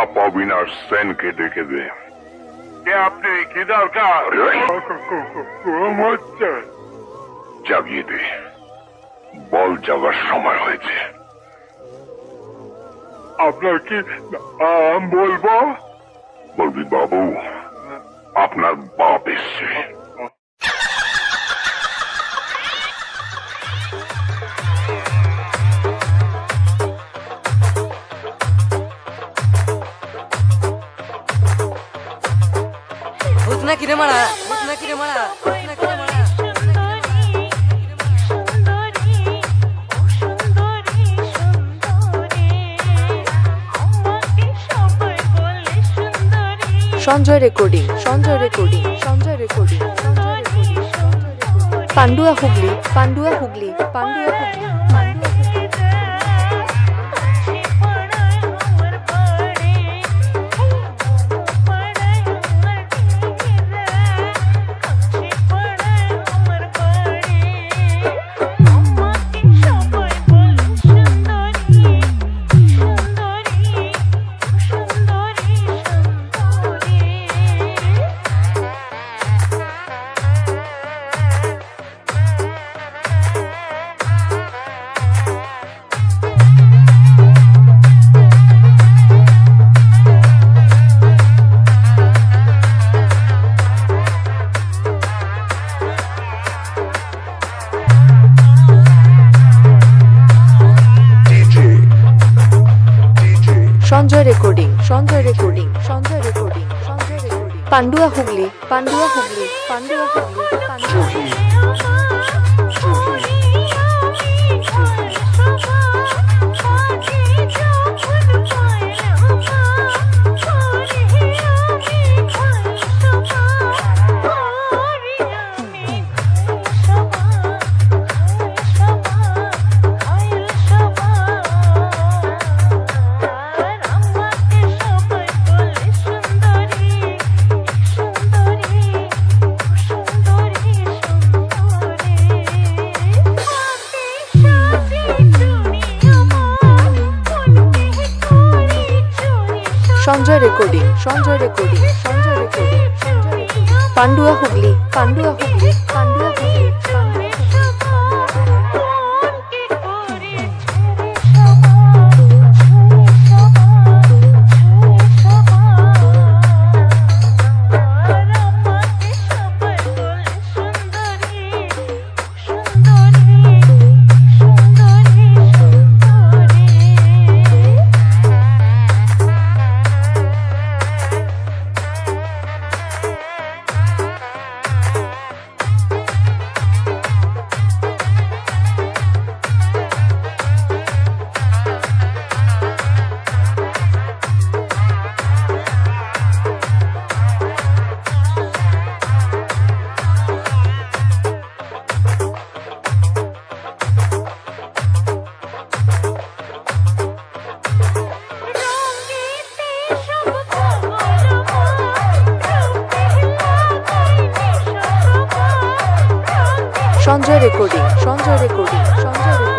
বাপ অবিনাশ সেনকে ডেকে দে। কে আপনি? কি দরকার? জাগিয়ে দে, বল যাওয়ার সময় হয়েছে। আপনার কি নাম বলবো? বলবি বাবু, আপনার বাপ এসছে। ভূত না কিরে মারা, ভূত না কিরে মারা, ভূত না কিরে মারা। Sanjay recording, Sanjay recording, Sanjay recording, Sanjay recording, Pandua Hooghly, Pandua Hooghly, Pandua Hooghly, Pandua Hooghly. Sanjay recording, Sanjay recording, Sanjay recording, Sanjay recording, Pandua Hooghly, Pandua Hooghly, Pandua Hooghly, Pandua Hooghly. Sanjay recording, Sanjay recording, Sanjay recording, Sanjay recording, Pandua Hooghly, Pandua Hooghly, Pandua Hooghly, Pandua Hooghly. Sanjay recording, Sanjay recording, Sanjay recording.